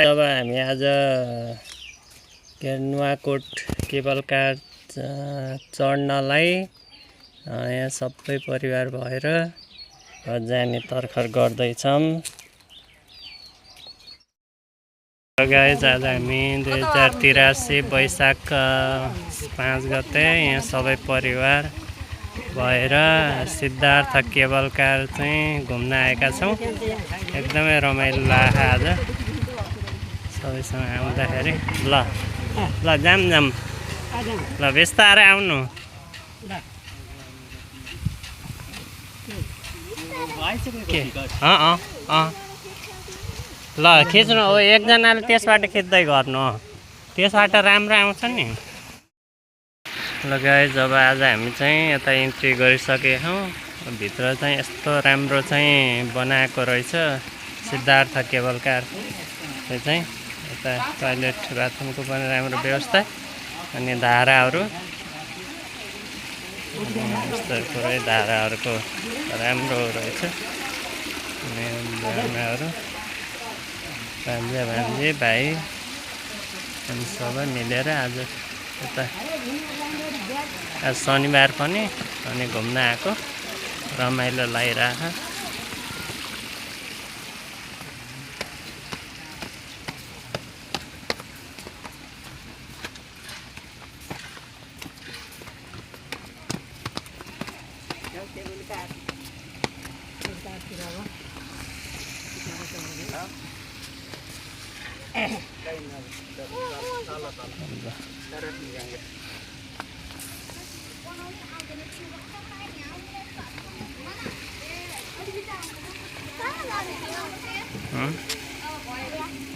अब हामी आज नुवाकोट केबल कार चढ्नलाई यहाँ सबै परिवार भएर जाने तर्खर गर्दैछौँ। गाइस आज हामी 2083 वैशाख 5 गते यहाँ सबै परिवार भएर सिद्धार्थ केबल कार चाहिँ घुम्न आएका छौँ। एकदमै रमाइलो लाग्यो आज सबैसँग आउँदाखेरि। ल जाम ल बिस्तारै आउनु। ल खिच्नु हो, एकजनाले त्यसबाट खिच्दै गर्नु, त्यसबाट राम्रो आउँछ नि। ल गाइस अब आज हामी चाहिँ यता इन्ट्री गरिसकेका छौँ। भित्र चाहिँ यस्तो राम्रो चाहिँ बनाएको रहेछ सिद्धार्थ केबल कार चाहिँ। यता टोयलेट बाथरुमको पनि राम्रो व्यवस्था, अनि धाराहरू यस्तो पुरै धाराहरूको राम्रो रहेछ। अनि भान्जाहरू भान्जे भाइ अनि सबै मिलेर आज यता आज शनिबार पनि अनि घुम्न आएको, रमाइलो लागिरहेको।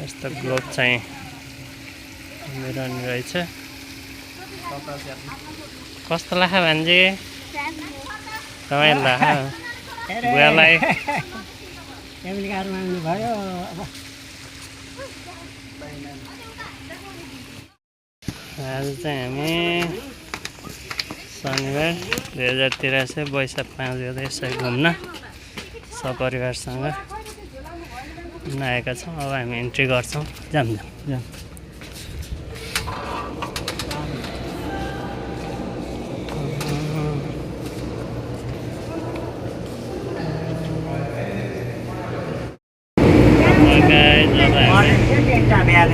यस्तो ग्लोब चाहिँ मिलाउने रहेछ। कस्तो लाग्यो भान्जी? रमाइलो लाग्यो बुवालाई? आज चाहिँ हामी शनिबार 2083 वैशाख 5 गते यसै घुम्न सपरिवारसँग आएका छौँ। अब हामी इन्ट्री गर्छौँ। जाम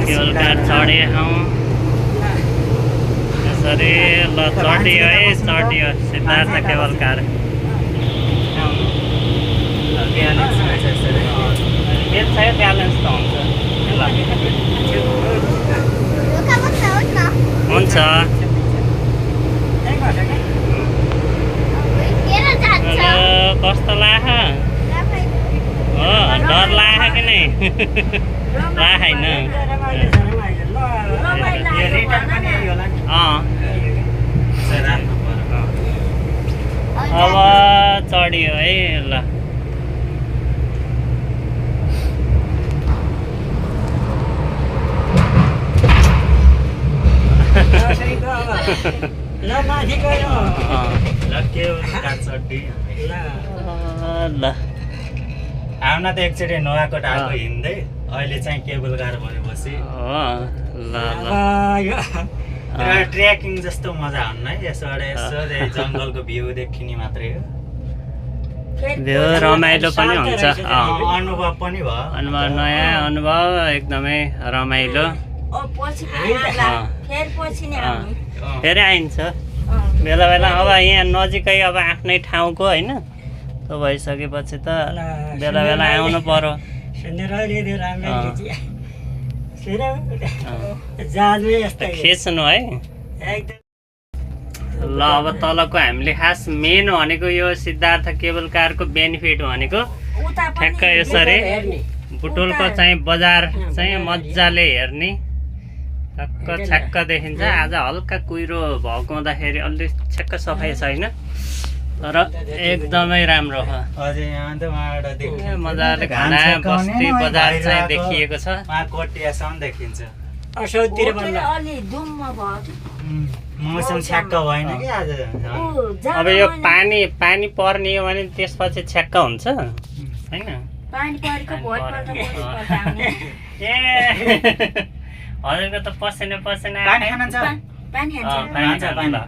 केबल कार चढेका छौँ यसरी। ल चढियो है, चढियो सिद्धार्थ केबल कार। ब्यालेन्स त हुन्छ। कस्तो लाग्यो? हो डर लाग्यो कि नै? होइन अब चढियो है। ल आउन त एकचोटि नुवाकोट आएको हिँड्दै, अहिले चाहिँ केबल कार भएपछि ट्रेकिङ जस्तो मजा हुन्न है। यसबाट यसो जङ्गलको भ्यू देखिने मात्रै हो, रमाइलो पनि हुन्छ, अनुभव पनि भयो। अनुभव नयाँ अनुभव, एकदमै रमाइलो। फेरि आइन्छ बेला बेला। अब यहाँ नजिकै अब आफ्नै ठाउँको होइन त्यो भइसकेपछि त बेला बेला आउनु पर्यो। खिच्नु है। ल अब तलको हामीले खास मेन भनेको यो सिद्धार्थ केबल कारको बेनिफिट भनेको ठ्याक्क यसरी बुटोलको चाहिँ बजार चाहिँ मजाले हेर्ने, ठ्याक्क छ्याक्क देखिन्छ। आज हल्का कुहिरो भएको हुँदाखेरि अलि छ्याक्क सफाइ छैन, तर एकदमै राम्रो हो। मजाले घाना बस्ती बजार चाहिँ देखिएको छ। कोटियासम्म देखिन्छ। मौसम छ्याक्क भएन कि आज। अब यो पानी पर्ने हो भने त्यसपछि छ्याक्क हुन्छ होइन? पानी परेको भोटपल्ट भोलिपल्ट आउने ए हजुरको त पसिना पानी खान छ पानी खान्छ पानी छ पानी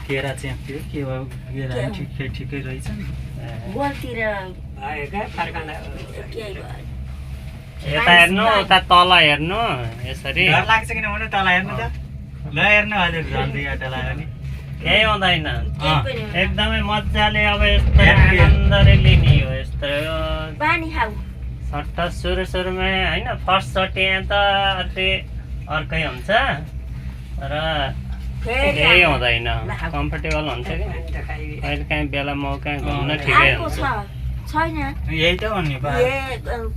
केरा चाहिँ के भयो केरा ठिकै रहेछ नि गोलतिर आएका फर्काउँदा के भयो यता हेर्नु उता तल हेर्नु यसरी डर लाग्छ किनभने तल हेर्नु त ल हेर्नु हजुर झन्डी अटा लाग्यो नि केही हुँदैन केही पनि हुँदैन। एकदमै मजाले अब यस्तो आनन्दले लिने हो यस्तो पानी खाऊ सट्ट सुरुमा होइन फर्स्टचोटि यहाँ त अलि अर्कै हुन्छ तर फेरि केही आऊ। हुँदैन कम्फर्टेबल हुन्छ कि पानी त खाइ अहिले काहीँ बेला मौका घुम्न ठिकै आएको हुन्छ छ छैन यही त हो नि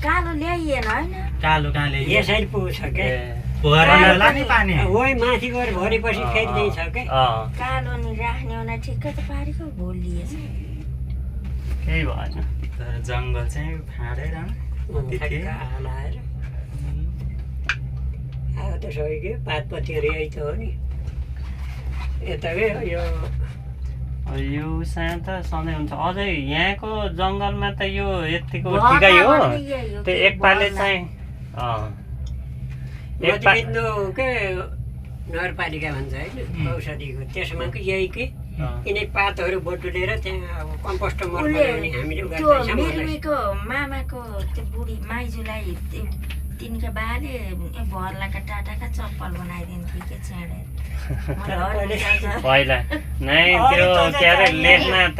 कालो ल्याइएन होइन कालो काले यसरी पुग्छ के होला नि पानी वही माथि गएर भरेपछि फेरि त्यही छ के कालो नि राख्ने हुना ठिक्कै त पारेको भोलिएछ केही भएन तर जङ्गल चाहिँ फाँडेर ठ्याक्क हलाएर अब त सबै के पातपतिहरू यही त हो नि यता के यो यो सानो त सधैँ हुन्छ अझै यहाँको जङ्गलमा त यो यतिको ठिकै हो त्यो एकपाले चाहिँ मध्यबिन्दु के नगरपालिका भन्छ होइन औषधिको त्यसमा कि यही के यिनै पातहरू बटुलेर त्यहाँ अब कम्पोस्ट मल बनाउने हामीले त्यो मेरुको मामाको त्यो बुढी माइजूलाई तिनका बाले भरलाका टाटाका चप्पल बनाइदिन्थ्यो के छेडेर पहिला नै त्यो के अरे लेखनाथ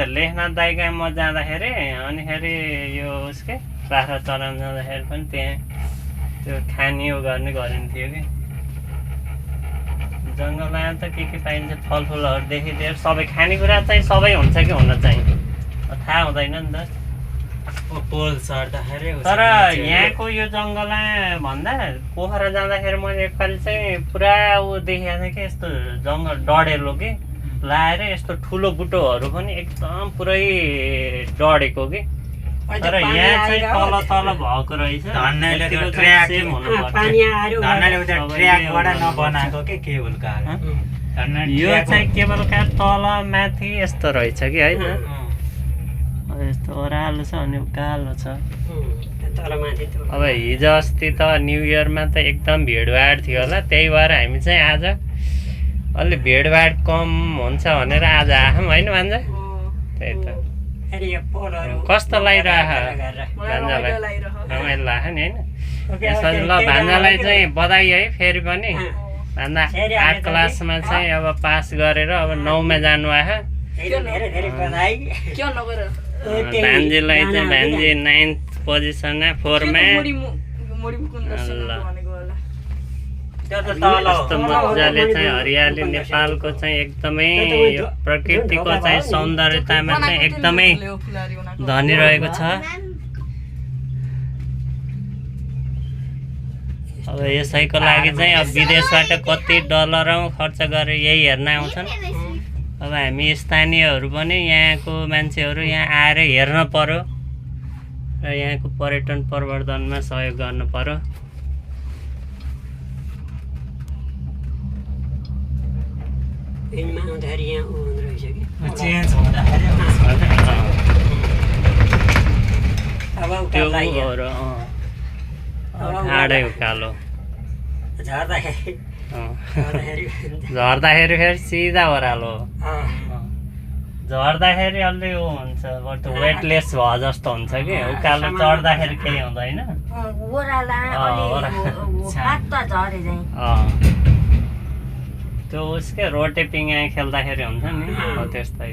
दाइका म जाँदाखेरि अनिखेरि यो उसकै बाख्रा चराउन जाँदाखेरि पनि त्यहाँ त्यो खाने उ गर्ने गरिन्थ्यो कि जङ्गलमा त के पाइन्छ फलफुलहरूदेखि लिएर सबै खानेकुरा चाहिँ सबै हुन्छ कि हुन चाहिँ थाहा हुँदैन नि त पोल सर्दाखेरि तर यहाँको यो जङ्गलमा भन्दा पोखरा जाँदाखेरि मैले एकपालि चाहिँ पुरा ऊ देखेको थिएँ कि यस्तो जङ्गल डढेलो कि लाएर यस्तो ठुलो बुटोहरू पनि एकदम पुरै डढेको कि तर यहाँ चाहिँ तल तल भएको रहेछ धन्नेले त्यो यतिको ट्र्याक चाहिँ सेम हुनुपर्छ। पानी आएर धन्नेले उता ट्र्याकबाट नबनाएको के केबल कार यो चाहिँ केबल कार तल माथि यस्तो रहेछ कि होइन यस्तो ओह्रालो छ अनि उकालो छ तलमाथि अब हिजो अस्ति त न्यु इयरमा त एकदम भिडभाड थियो होला त्यही भएर हामी चाहिँ आज अलि भिडभाड कम हुन्छ भनेर आज आयौँ होइन भान्जा त्यही त कस्तो लागिरहेको भान्जालाई रमाइलो लाग्यो नि होइन यसरी ल भान्जालाई चाहिँ बधाई है फेरि पनि भान्जा 8 क्लासमा चाहिँ अब पास गरेर अब 9मा जानु आयो भान्जीलाई चाहिँ भान्जी 9th पोजिसनमा 4मा यस्तो मजाले चाहिँ हरियाली नेपालको चाहिँ एकदमै यो प्रकृतिको चाहिँ सौन्दर्यतामा चाहिँ एकदमै धनी रहेको छ। अब यसैको लागि चाहिँ अब विदेशबाट कति डलरौँ खर्च गरेर यही हेर्न आउँछन्। अब हामी स्थानीयहरू पनि यहाँको मान्छेहरू यहाँ आएर हेर्न पर्यो र यहाँको पर्यटन प्रवर्धनमा सहयोग गर्नु पर्यो। चेन्ज हुँदाखेरि त्यो ठाडै उकालो झर्दाखेरि फेरि सिधा ओह्रालो झर्दाखेरि अलि ऊ हुन्छ बट वेटलेस भयो जस्तो हुन्छ कि उकालो चढ्दाखेरि केही हुँदैन। त्यो उसकै रोटे पिङा खेल्दाखेरि हुन्छ नि हो त्यस्तै।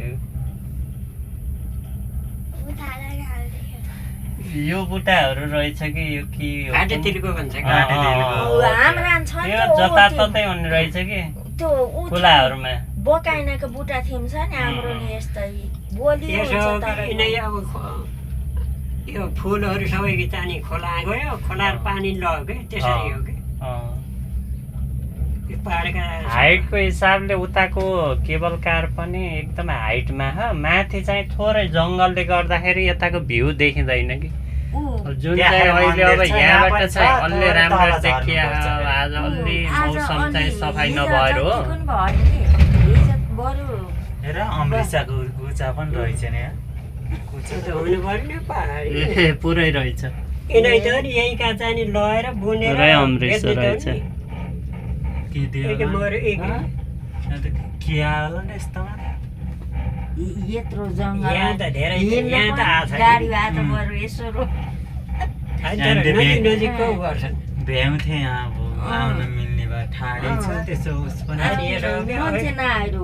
यो बुट्टाहरू रहेछ कि यो के हो यो जताततै हुने रहेछ कि खुलाहरूमा बकाइनाको बुट्टा थिम्छ नि हाम्रो नि यस्तै बोली यो फुलहरू सबै चाहिँ खोला गयो खोला पानी लग्यो के त्यसरी हो कि हाइटको हिसाबले उताको केबल कार पनि एकदम हाइटमा हो माथि चाहिँ थोरै जङ्गलले गर्दाखेरि यताको भ्यू देखिँदैन कि जुन चाहिँ अहिले अब यहाँबाट चाहिँ अलि राम्रो देखिया आज अलि मौसम चाहिँ सफाइ नभएर हो। हेर अमृतसाको गुचा पनि रहेछ नि पुग्छ त्यो त हुनु पर्यो नि पहाडी ए पुरै रहेछ यिनै त नि यही काँचा नि लगाएर बुनेर पुरै अमृत बेच्ने त रहेछ नि। के दियो एक मर एक के आयो होला नि यस्तोमा यत्रो जङ्गल यहाँ त धेरै हिँड्न यहाँ त पनि आएको छैन। गाडी भए त बरु यसो होइन, तर नजिक नजिकको गर्छन् भ्याउँथे यहाँ अब आउन मिल्ने भए ठाडै छ त्यसो उस पनि अनि यसो के मान्छे नआएर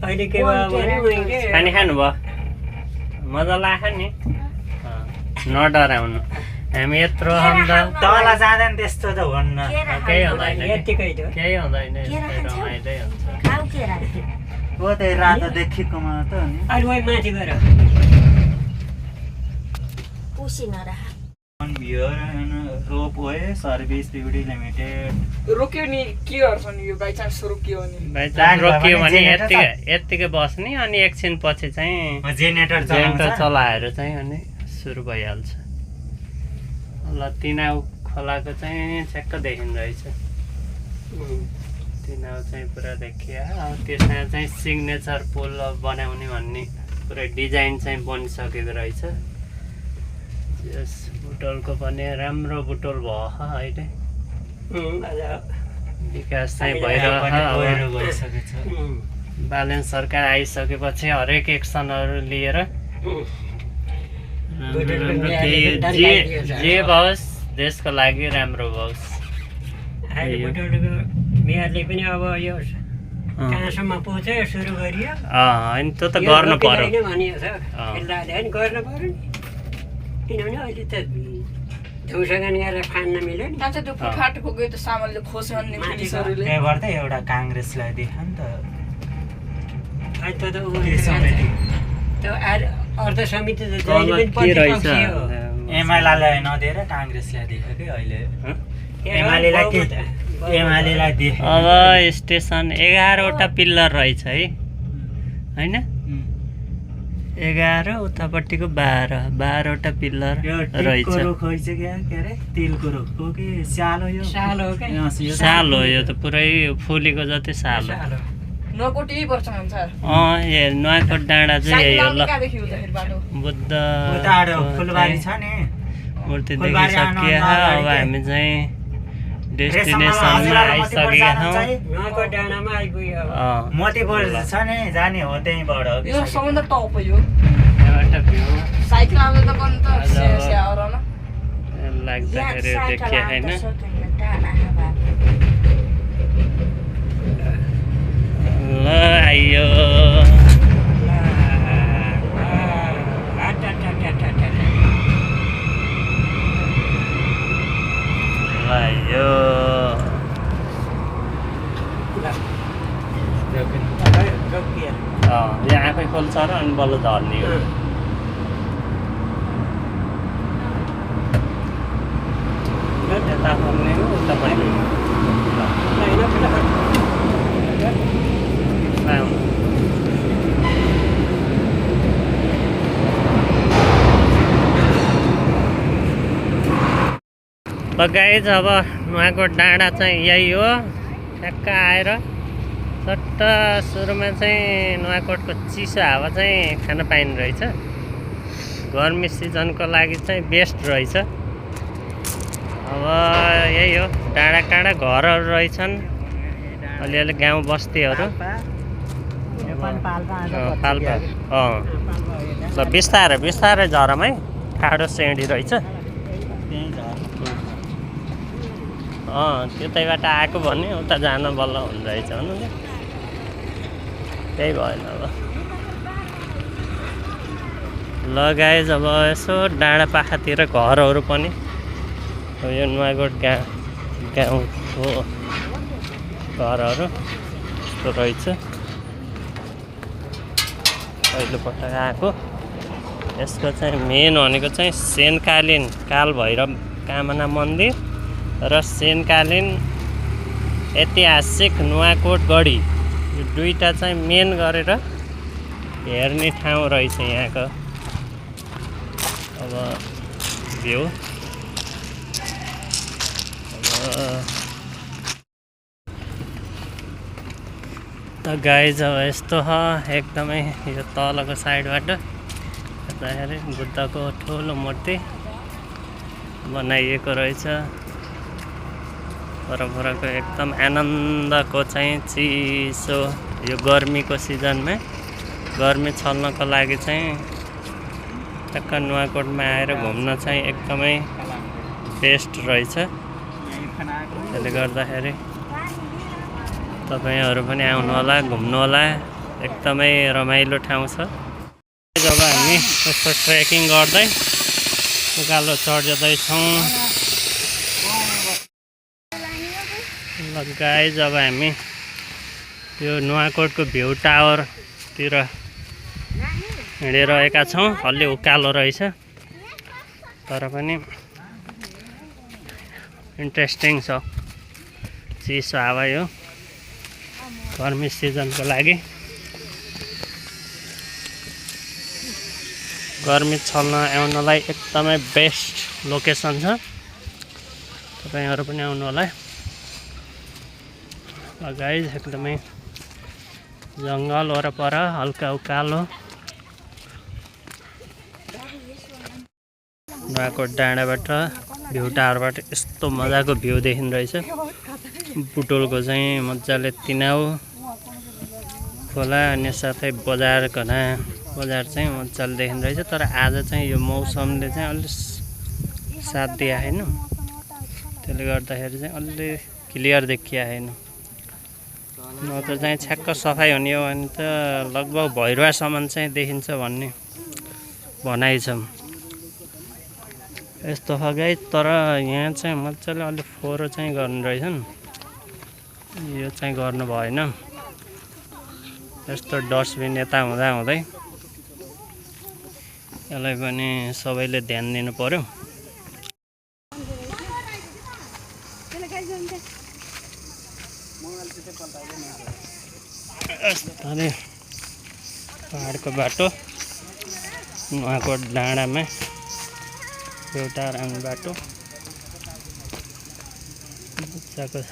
अहिले के भयो भने मैले पानी खानुभयो मजा लाग्यो नि नडराउनु हामी यत्रो अन्त तल जाँदा नि त्यस्तो त भन्न केही हुँदैन नि। यत्तिकै थियो केही हुँदैन केरा यस्तै खान्छौ? रमाइलो हुन्छ खाऊ केरा हो त्यही रातो देखेकोमा त नि अहिले वही माथि गएर पुसी नराख रोपवे सर्भिस प्रिभेटी लिमिटेड रोक्यो नि के गर्छ नि यो बाई चान्स रोकियो नि बाइचान्स लाग्यो रोकियो भने भने जेनेरेटर यत्तिकै बस्ने अनि एकछिन पछि चाहिँ जेनेरेटर जेनेरेटर चलाउँछ चलाएर चाहिँ अनि सुरु भइहाल्छ ल तिनाउ खोलाको चाहिँ ठ्याक्क देखिँदो रहेछ तिनाउ चाहिँ पुरा देखियो अब त्यसमा चाहिँ सिग्नेचर पुल बनाउने भन्ने पुरै डिजाइन चाहिँ बनिसकेको रहेछ यस बुटोलको पनि राम्रो बुटोल भयो अहिले विकास चाहिँ भइरहेको गइसकेको छ बालेन सरकार आइसकेपछि हरेक एक्सनहरू लिएर जे होस् देशको लागि राम्रो होस् अहिले बुटोलको मेयरले पनि अब यो कहाँसम्म पुग्छ सुरु गरियो होइन त्यो त गर्नु पर्यो भनिएको छ यसलाई होइन गर्नु पर्यो नि किनभने अहिले त धौसगान गरेर फान्न मिल्यो नि मान्छे त्यो फुटफाटको गयो त्यो सामानले खोस्यो अनि पुलिसहरूले त्यही गर्दै एउटा काङ्ग्रेसलाई देखा नि त अहिले त ऊ त्यो समिति त्यो अर्थ समिति त तल जहिले पनि के रहेछ प्रतिपक्षी हो एमालेलाई नदिएर काङ्ग्रेसलाई दियो कि अहिले एमालेलाई के एमालेलाई दिए अब स्टेसन 11वटा पिल्लर रहेछ है होइन 11 उतापट्टिको 12वटा पिल्लर रहेछ रुख रहेछ क्या के अरे तेलको रुख हो कि सालो यो साल हो क्या साल हो यो त पुरै फुलेको जति साल हो साल हो नकोटी पर्छ भन्छ ए नुवाकोट डाँडा चाहिँ यही हो ल कहाँदेखि हुँदाखेरि बाटो बुद्ध उताबाट फुलबारी छ नि मूर्ति फुलबारी देखिसकियो अब हामी चाहिँ डेस्टिनेसनमा आइसकेका छौँ नुहाको डाँडामा आइपुग्यो अब मतिपुर छ नि जाने हो त्यहीँबाट हो कि यो सबभन्दा टप हो यो एउटा भ्यू साइकल आउँदा त गर्नु त स्याहार न लाग्दाखेरि देखिया होइन ल आइयो ल आइयो यहाँ आफै खोल्छ र अनि बल्ल झर्ने हो यता खोल्ने हो उतापट्टि ल गाइज अब नुहाकोट डाँडा चाहिँ यही हो ठ्याक्क आएर चट्ट सुरुमा चाहिँ नुहाकोटको चिसो हावा चाहिँ खान पाइने रहेछ गर्मी सिजनको लागि चाहिँ बेस्ट रहेछ अब यही हो डाँडा काँडा घरहरू रहेछन् अलिअलि गाउँ बस्तीहरू पाल्पा ल बिस्तारै बिस्तारै झरमै ठाडो सेँडी रहेछ त्यतैबाट आएको भने उता जान बल्ल हुँदो रहेछ भनौँ न त्यही भएन अब ल गाइज अब यसो डाँडा पाखातिर घरहरू पनि यो नुवाकोट गाउँको घरहरू यस्तो रहेछ पहिलोपटक आएको यसको चाहिँ मेन भनेको चाहिँ सेनकालीन कालभैरव कामना मन्दिर र सेनकालीन ऐतिहासिक नुवाकोट गढी यो दुईटा चाहिँ मेन गरेर हेर्ने ठाउँ रहेछ यहाँको अब भ्यू त गाइज अब यस्तो छ एकदमै यो तलको साइडबाट गर्दाखेरि बुद्धको ठुलो मूर्ति बनाइएको रहेछ। परपरको एकदम आनन्दको चाहिँ चिसो यो गर्मीको सिजनमा गर्मी छल्नको लागि चाहिँ टक्क नुवाकोटमा आएर घुम्न चाहिँ एकदमै बेस्ट रहेछ। त्यसले गर्दाखेरि तपाईहरु पनि आउनु होला, घुम्नु होला, एकदमै रमाइलो ठाउँ छ। जब हामी यस्तो ट्रेकिङ गर्दै उकालो चढ्दैछौँ ल गाइस, जब हामी यो नुवाकोटको भ्यू टावरतिर हिँडिरहेका छौँ। अलि उकालो रहेछ तर पनि इन्ट्रेस्टिङ छ। चिसो हावा यो गर्मी सिजनको लागि गर्मी छल्न आउनलाई एकदमै बेस्ट लोकेसन छ। तपाईहरु पनि आउनु होला। गाइस एकदमै जङ्गल वरपर हल्का उकालो नुवाकोट डाँडाबाट भ्यू टावरबाट यस्तो मजाको भ्यू देखिँदैछ। बुटोलको चाहिँ मजाले तिनाउ खोला अनि साथै बजारको बजार चाहिँ मजाले देखिँदैछ। तर आज चाहिँ यो मौसमले चाहिँ अलि साथ दिए छैन, त्यसले गर्दाखेरि चाहिँ अलि क्लियर देखिया छैन। नत्र चाहिँ छ्याक्क सफाइ हुने हो भने त लगभग भैरुवासम्म चाहिँ देखिन्छ भन्ने भनाइ छ। यस्तो छ गाइस, तर यहाँ चाहिँ मजाले अलि फोहोर चाहिँ गर्नु रहेछन्, यो चाहिँ गर्नु भएन। यस्तो डस्टबिन यता हुँदा हुँदै यसलाई पनि सबैले ध्यान दिनु पर्यो। यस्तै पहाडको बाटो नुवाकोट डाँडामा एउटा राम्रो बाटो मजाको छ।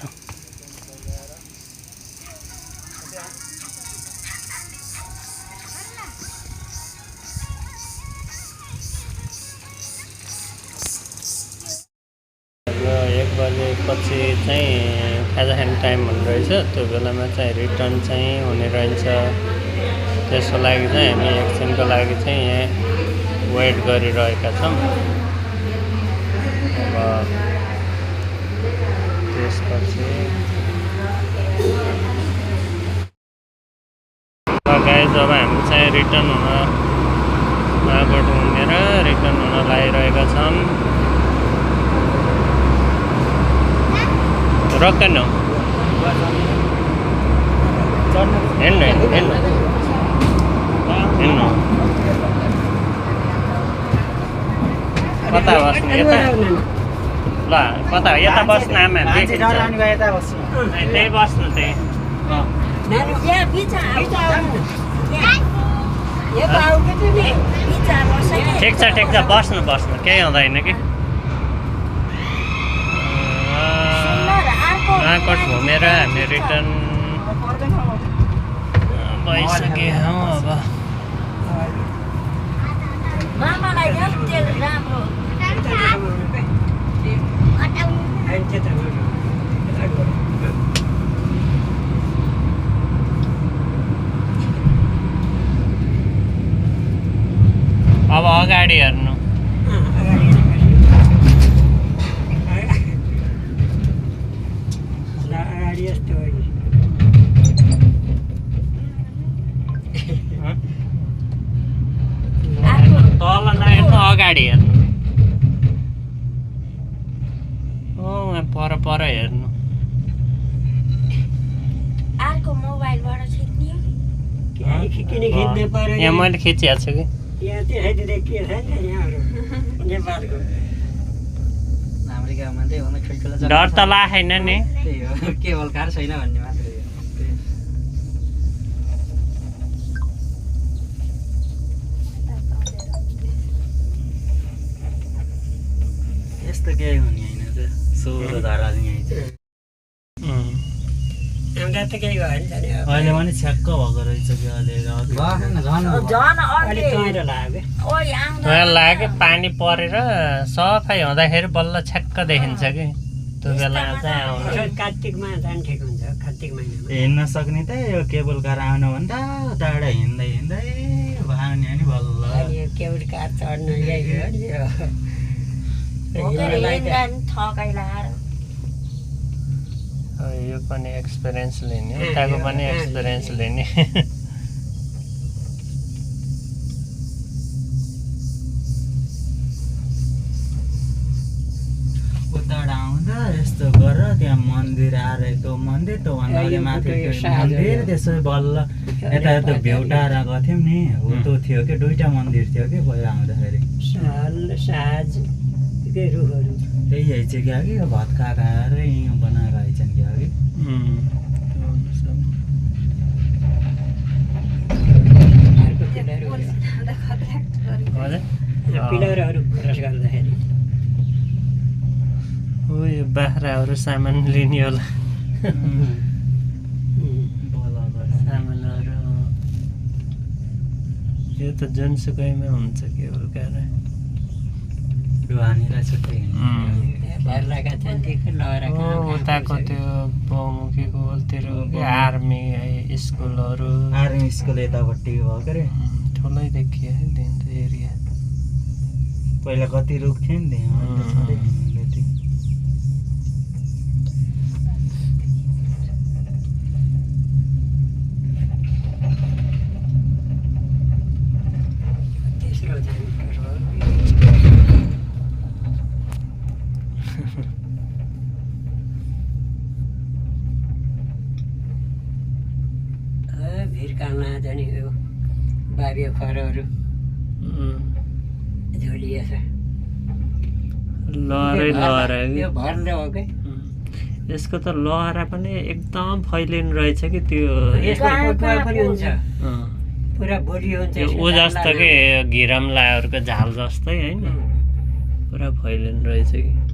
बजेपछि चाहिँ खाजा खाने टाइम हुने रहेछ। त्यो बेलामा चाहिँ रिटर्न चाहिँ हुने रहेछ। त्यसको लागि चाहिँ हामी एकछिनको लागि चाहिँ यहाँ वेट गरिरहेका छौँ। अब त्यसपछि गाइस, जब हामी चाहिँ रिटर्न हुन नुवाकोट घुमेर रिटर्न हुन लागिरहेका छौँ। रोक्दैन हिँड्नु कता बस्नु? यता ल कता यता बस्नु आमा, त्यही बस्नु त्यही। ठिक छ बस्नु केही हुँदैन कि। नुवाकोट घुमेर हामी रिटर्न भइसकेका हौँ। अब अब अगाडि हेर्नु। तल नहेर्नु, अगाडि हेर्नु। पर हेर्नु। यहाँ मैले खिचिहाल्छु कि। डर त लागेन नि, केवल कार छैन भन्ने मात्रै। यस्तो केही हुने होइन त, सौरो धारा यहीँ चाहिँ हामीलाई त केही भएन अहिले पनि छ्याक्क भएको रहेछ कि अहिले झन् अलिक पहिरो लाग्यो। ओइ आउँदा मलाई लाग्यो पानी परेर सफाइ हुँदाखेरि बल्ल छ्याक्क देखिन्छ कि त्यो बेला चाहिँ आउनु कार्तिकमा जानु ठिक हुन्छ कार्तिक महिनामा हिँड्न सक्ने त यो केबल कार आउनुभन्दा टाढा हिँड्दै हिँड्दै भयो नि बल्ल अनि यो केवट कार चढ्नु यही हो नि यो। हिँड्दा नि थकाइ लाएर यो पनि एक्सपिरियन्स लिने उताको पनि एक्सपिरियन्स लिने उताबाट आउँदा यस्तो गरेर त्यहाँ मन्दिर आएर त्यो मन्दिर त भन्दा अगाडि माथि त्यो मन्दिर त्यसो बल्ल यता त्यो भ्युटाएर गएको थियौँ नि हो त्यो थियो कि दुईवटा मन्दिर थियो कि पहिला आउँदाखेरि साल साज के रुखहरू त्यही आइछ क्या कि यो भत्का खाएर यहाँ बनाएर आइछन् क्या कि अर्को पिलरहरू क्रस गर्दाखेरि हो यो बाख्राहरू सामान लिने होला सामानहरू यो त जुनसुकैमा हुन्छ केवल कार ढुवानीलाई छुट्टै भर्लाका त्यहाँदेखि लगेर उताको त्यो बहुमुखीको त्यो आर्मी स्कुलहरू आर्मी स्कुल यतापट्टि भयो के अरे ठुलै देखियो है दिन एरिया पहिला कति रुख थियो नि त्यहाँ तेस्रो जानु भिर काल्न जाने यो बाबियो खरहरू झोलिएछ लहरै लहरा यो भर्न हो कि यसको त लहरा पनि एकदम फैलिनु रहेछ कि त्यो यसको पटुवा पनि हुन्छ पुरा बोडी हुन्छ त्यो ऊ जस्तो कि घिरमलाहरूको झाल जस्तै होइन पुरा फैलिनु रहेछ कि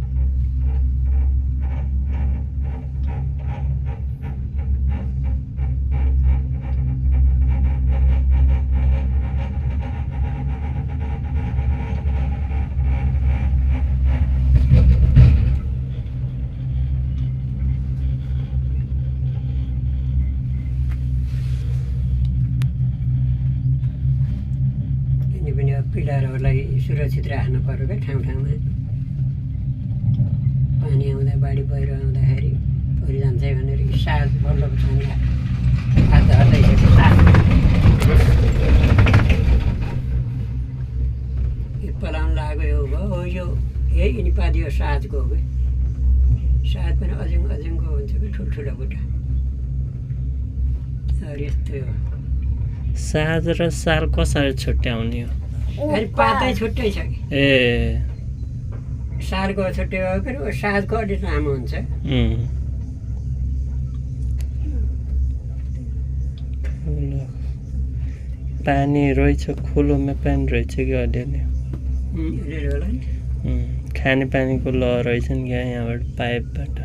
पिलरहरूलाई सुरक्षित राख्नु पर्यो क्या ठाउँ ठाउँमा पानी आउँदा बाढी पहिरो आउँदाखेरि परिजान्छ भनेर साथ बल्ल छानलाई हात हल्दैछ यो पलाउनु लाग्यो यो भयो हो यो यही निपात यो साथको हो कि साथ पनि अजुङको हुन्छ कि ठुल्ठुलो बुट्टा यस्तो हो साँझ र साल कसरी छुट्याउने हो अनि पातै छुट्टै छ कि ए सालको छुट्टै हो कि सालको अलिक लामो हुन्छ पानी रहेछ खोलोमा पानी रहेछ कि अलिअलि अलिअलि होला नि खानेपानीको लहर रहेछ नि क्या यहाँबाट पाइपबाट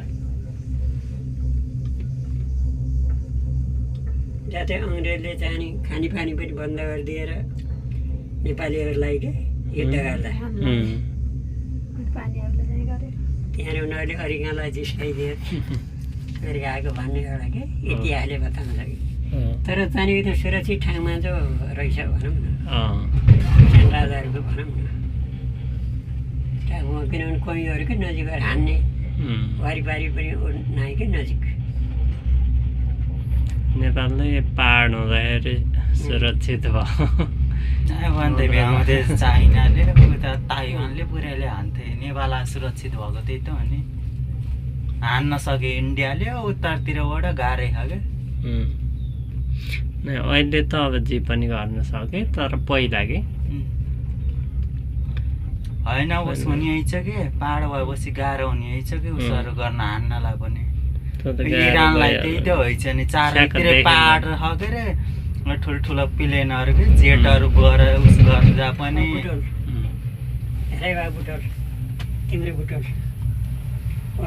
जातै अङ्ग्रेजले चाहिँ नि खानेपानी पनि बन्द गरिदिएर नेपालीहरूलाई के युद्ध गर्दा त्यहाँ उनीहरूले अरिगालाई जिस्काइदियो अरिगाएको भन्ने एउटा के इतिहासले बताउँछ कि तर त्यहाँनिर त्यो सुरक्षित ठाउँमा जो रहेछ भनौँ न किसान राजाहरूको भनौँ न ठाउँमा किनभने कोहीहरूको नजिकबाट हान्ने वारिपारि पनि नआइ कि नजिक नेपालमै पाहाड हुँदाखेरि सुरक्षित भयो आउँथे चाइनाले उता ताइवानले पुऱ्याइले हान्थे नेपाल सुरक्षित भएको त्यही त हो नि हान्न सके इन्डियाले उत्तरतिरबाट गाह्रै छ क्या अहिले त अब जे पनि गर्न सके तर पहिला कि होइन उस हुने आइछ कि पाहाड भएपछि गाह्रो हुने आइछ कि उसहरू गर्न हान्नलाई पनि इरानलाई त्यही त होइछ नि चारैतिर पाहाड छ के अरे ठुल्ठुलो प्लेनहरू कि जेटहरू गएर उस गर्दा पनि तिम्रो बुटोल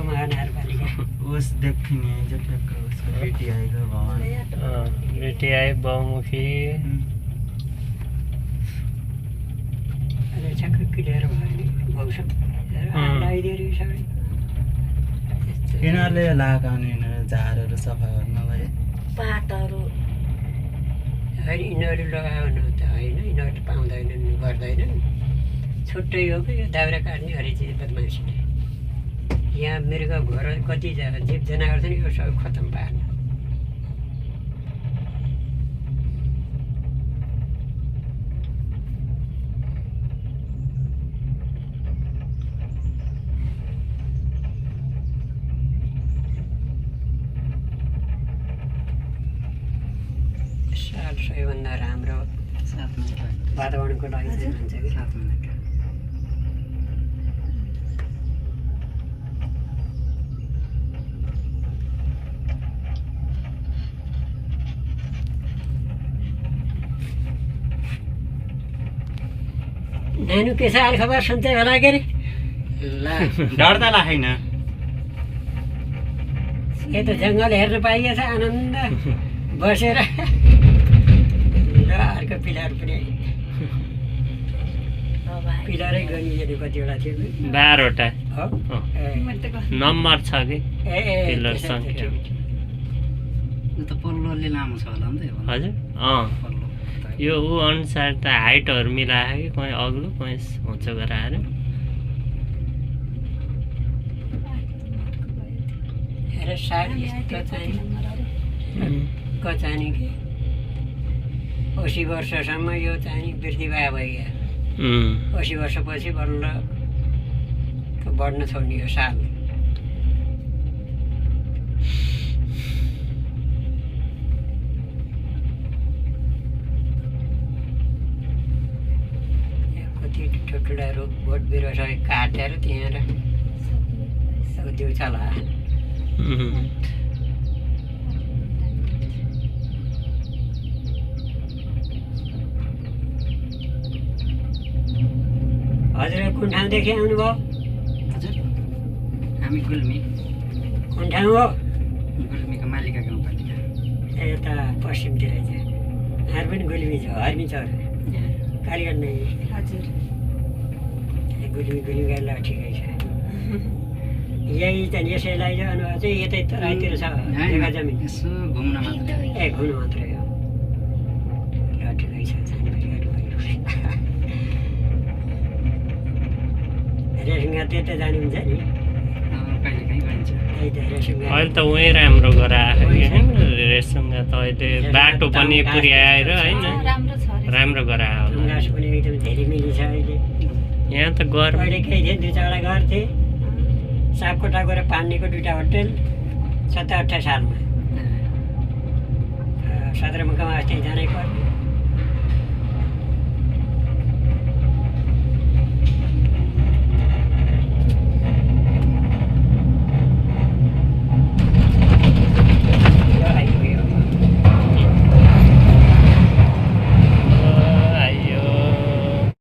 महानगरपालिका उस देखिने आइछ ठ्याक्क उसको बिटिआईको भवन बिटिआई बहुमुखी अहिले छक्क क्लियर भयो नि भाउसँग लगाइदियो अरे सबै यिनीहरूले लगाएको अनि यिनीहरू झारहरू सफा गर्नलाई पातहरू होइन यिनीहरू लगायो न त होइन यिनीहरू पाउँदैनन् गर्दैनन् छुट्टै हो कि यो दाउरा काट्ने हरेक चिज बदमासीले यहाँ मृग घर कति जीव जनावर छ नि यो सबै खतम पार्न साल सबैभन्दा राम्रो वातावरणको लागि चाहिँ हुन्छ कि नानु के छ हाल खबर सुन्दै होला के अरे ला डर त लागेन यता जङ्गल हेर्न पाइएछ आनन्द बसेर ल अर्को पिलर पनि पिलरै गरिदिने कतिवटा थियो 12वटा हो नम्बर छ कि ए पिलर सङ्ख्या त पल्लोले लामो छ होला नि त हजुर पल्लो यो ऊ अनुसार त हाइटहरू मिलायो कि कहीँ अग्लो कहीँ होचो गराएर हेर साडी यस्तो चाहिँ कचानी कि 80 वर्षसम्म यो चाहिँ वृद्धि भए भइगयो 80 वर्षपछि बल्ल बढ्न छोड्ने यो साल कति ठुल्ठुला रुख बोट बिरुवा सबै काटेर त्यहाँ दिउँछ होला हजुर कुन ठाउँदेखि आउनुभयो हजुर हामी गुल्मी कुन ठाउँ हो गुल्मीको मालिका गाउँपालिका यता पश्चिमतिर चाहिँ हामी पनि गुल्मी छ हर्मी चौर कालीगढ नै हजुर गुल्मी गाडी ल ठिकै छ यही चाहिँ यसैलाई चाहिँ अनुभव चाहिँ यतै तराईतिर छ जग्गा जमिन यसो घुम्न मात्र ए घुम्नु मात्रै हो ल ठिकै छ जाने रेसुङ्गा त्यता जानुहुन्छ नि कहिले काहीँ गइन्छ त्यही त रेसुङ्गा अहिले त उहीँ राम्रो गरायो होइन रेसुङ्गा त अहिले बाटो पनि पुर्याएर होइन राम्रो गरायो होला घाँस पनि एकदम धेरै मिली छ अहिले यहाँ त गर अहिले केही थिएन 2-4 घर थिए सापकोटा गएर पानीको 2टा होटेल 27-28 सालमा सदरमुकाम अस्ति जानै पर्यो